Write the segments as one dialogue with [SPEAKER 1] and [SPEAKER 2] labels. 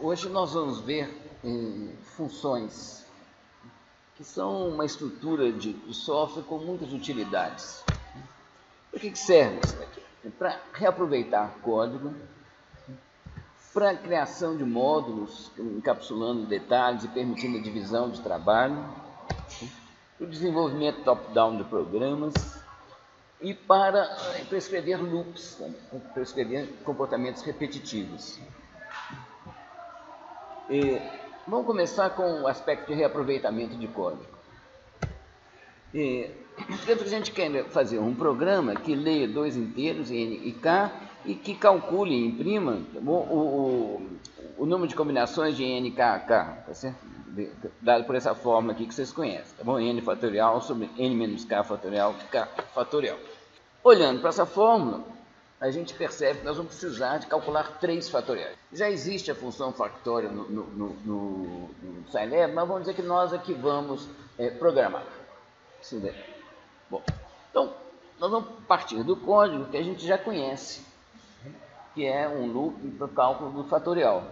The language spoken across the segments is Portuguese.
[SPEAKER 1] Hoje nós vamos ver funções que são uma estrutura de software com muitas utilidades. Para que serve isso daqui? Para reaproveitar código, para a criação de módulos, encapsulando detalhes e permitindo a divisão de trabalho, para o desenvolvimento top-down de programas e para prescrever loops, prescrever comportamentos repetitivos. Vamos começar com o aspecto de reaproveitamento de código. A gente quer fazer um programa que leia dois inteiros, n e k, e que calcule e imprima o número de combinações de n, k, k, tá certo? Dado por essa fórmula aqui que vocês conhecem, tá bom? N fatorial sobre n menos k fatorial de k fatorial. Olhando para essa fórmula, a gente percebe que nós vamos precisar de calcular 3 fatoriais. Já existe a função factorial no Scilab, mas vamos dizer que nós aqui vamos programar. Bom, então, nós vamos partir do código que a gente já conhece, que é um loop para o cálculo do fatorial.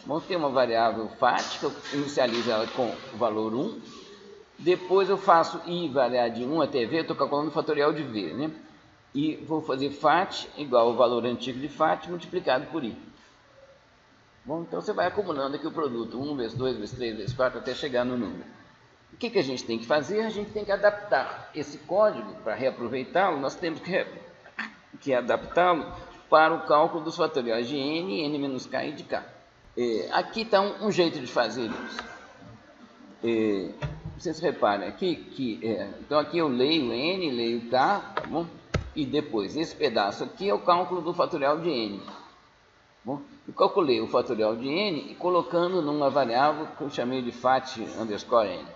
[SPEAKER 1] Vamos ter uma variável fat, que eu inicializo ela com o valor 1, depois eu faço i variar de 1 até v, eu estou calculando o fatorial de v, né? E vou fazer fat igual ao valor antigo de fat multiplicado por i. Bom, então você vai acumulando aqui o produto, 1 vezes 2 vezes 3 vezes 4, até chegar no número. O que a gente tem que fazer? A gente tem que adaptar esse código para reaproveitá-lo, nós temos que adaptá-lo para o cálculo dos fatoriais de n, n menos k e de k. Aqui está um jeito de fazer isso. Vocês reparem aqui que então aqui eu leio n, leio k, tá bom? E depois esse pedaço aqui é o cálculo do fatorial de n. Bom, eu calculei o fatorial de n e colocando numa variável que eu chamei de fat underscore n.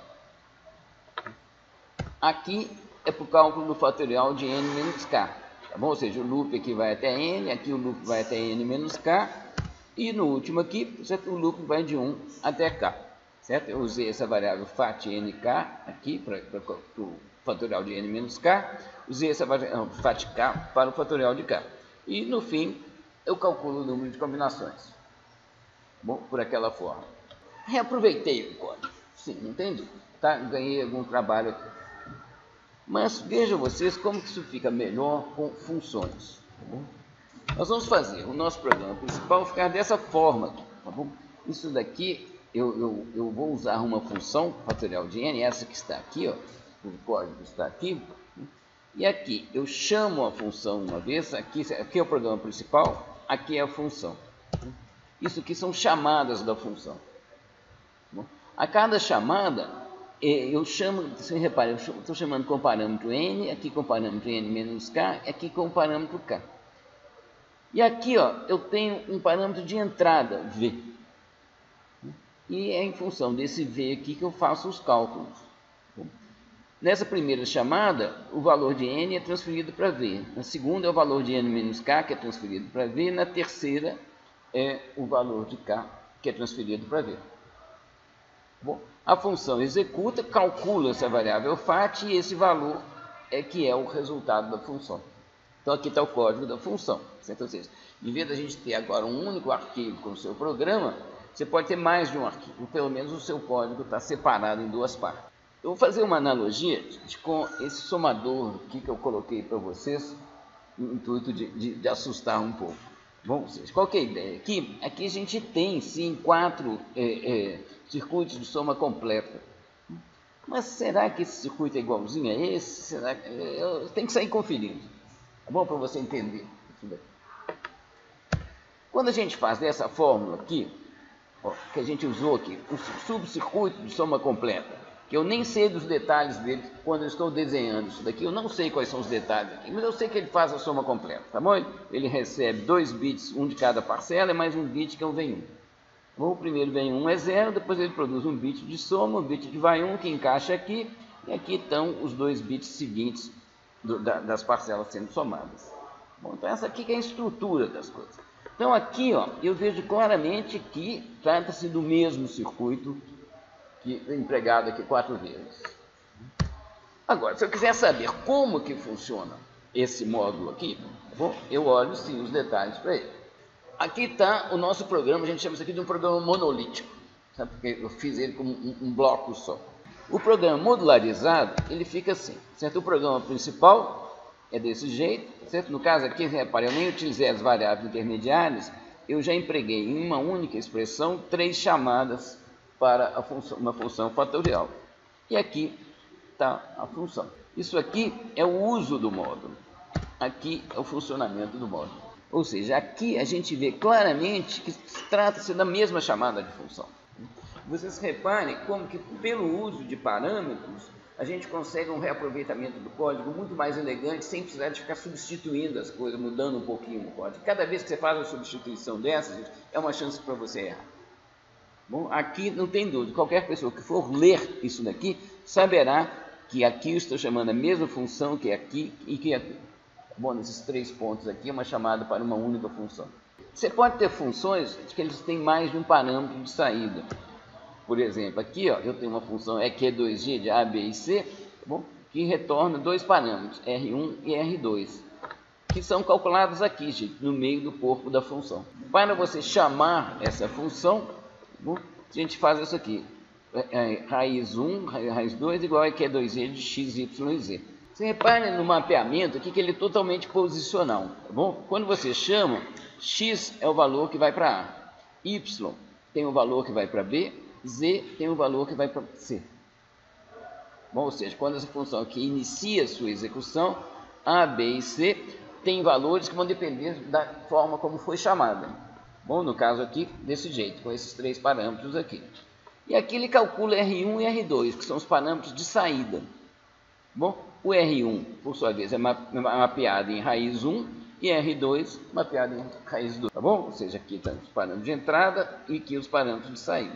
[SPEAKER 1] Aqui é para o cálculo do fatorial de n menos k. Tá bom? Ou seja, o loop aqui vai até n, aqui o loop vai até n menos k, e no último aqui, certo? O loop vai de 1 até k. Certo? Eu usei essa variável fat nk aqui para o fatorial de n menos k, usei essa variável fat k para o fatorial de k. E no fim, eu calculo o número de combinações. Bom, por aquela forma. Reaproveitei o código. Sim, não tem dúvida. Tá? Ganhei algum trabalho aqui. Mas vejam vocês como que isso fica melhor com funções. Tá bom? Nós vamos fazer o nosso programa principal ficar dessa forma. Tá bom? Isso daqui, eu vou usar uma função fatorial de n, essa que está aqui, ó, o código está aqui. E aqui eu chamo a função uma vez, aqui é o programa principal, aqui é a função. Isso aqui são chamadas da função. Tá bom? A cada chamada, eu chamo, você repara, eu estou chamando com parâmetro n, aqui com parâmetro n menos k, aqui com parâmetro k. E aqui, ó, eu tenho um parâmetro de entrada, v. E é em função desse v aqui que eu faço os cálculos. Nessa primeira chamada, o valor de n é transferido para v. Na segunda é o valor de n menos k, que é transferido para v. Na terceira é o valor de k, que é transferido para v. Bom, a função executa, calcula essa variável fat e esse valor é que é o resultado da função. Então aqui está o código da função. Certo? Ou seja, em vez da gente ter agora um único arquivo com o seu programa, você pode ter mais de um arquivo. Pelo menos o seu código está separado em duas partes. Eu vou fazer uma analogia com esse somador aqui que eu coloquei para vocês, no intuito de assustar um pouco. Bom, qual que é a ideia? Aqui a gente tem, sim, 4 circuitos de soma completa. Mas será que esse circuito é igualzinho a esse? Será que... tem que sair conferindo. Tá bom? Para você entender. Quando a gente faz dessa fórmula aqui, ó, que a gente usou aqui, o subcircuito de soma completa, que eu nem sei dos detalhes dele quando eu estou desenhando isso daqui, eu não sei quais são os detalhes aqui, mas eu sei que ele faz a soma completa, tá bom? Ele recebe 2 bits, um de cada parcela, e mais um bit que é um vem 1. Bom, o primeiro vem 1 é 0, depois ele produz um bit de soma, um bit de vai 1, que encaixa aqui, e aqui estão os 2 bits seguintes das parcelas sendo somadas. Bom, então essa aqui que é a estrutura das coisas. Então aqui, ó, eu vejo claramente que trata-se do mesmo circuito que é empregado aqui 4 vezes. Agora, se eu quiser saber como que funciona esse módulo aqui, bom, eu olho sim os detalhes para ele. Aqui está o nosso programa, a gente chama isso aqui de um programa monolítico, sabe? Porque eu fiz ele como um bloco só. O programa modularizado, ele fica assim, certo? O programa principal é desse jeito, certo? No caso aqui, repare, eu nem utilizei as variáveis intermediárias, eu já empreguei em uma única expressão 3 chamadas para uma função fatorial. E aqui está a função. Isso aqui é o uso do módulo, aqui é o funcionamento do módulo. Ou seja, aqui a gente vê claramente que trata-se da mesma chamada de função. Vocês reparem como que pelo uso de parâmetros a gente consegue um reaproveitamento do código muito mais elegante, sem precisar de ficar substituindo as coisas, mudando um pouquinho o código. Cada vez que você faz uma substituição dessas, gente, é uma chance para você errar. Bom, aqui não tem dúvida, qualquer pessoa que for ler isso daqui saberá que aqui eu estou chamando a mesma função que aqui e que aqui. Bom, nesses 3 pontos aqui é uma chamada para uma única função. Você pode ter funções que eles têm mais de um parâmetro de saída. Por exemplo, aqui ó, eu tenho uma função EQ2G de A, B e C, bom, que retorna 2 parâmetros, R1 e R2, que são calculados aqui, gente, no meio do corpo da função. Para você chamar essa função, bom, a gente faz isso aqui. Raiz 1, raiz 2 igual a EQ2G de x, y e z. Você repare no mapeamento aqui que ele é totalmente posicional, tá bom? Quando você chama, x é o valor que vai para A, y tem o valor que vai para B, z tem o valor que vai para C. Bom, ou seja, quando essa função aqui inicia a sua execução, A, B e C tem valores que vão depender da forma como foi chamada. Bom, no caso aqui, desse jeito, com esses 3 parâmetros aqui. E aqui ele calcula R1 e R2, que são os parâmetros de saída. Bom, o R1, por sua vez, é mapeado em raiz 1 e R2 mapeado em raiz 2, tá bom? Ou seja, aqui estão os parâmetros de entrada e aqui os parâmetros de saída.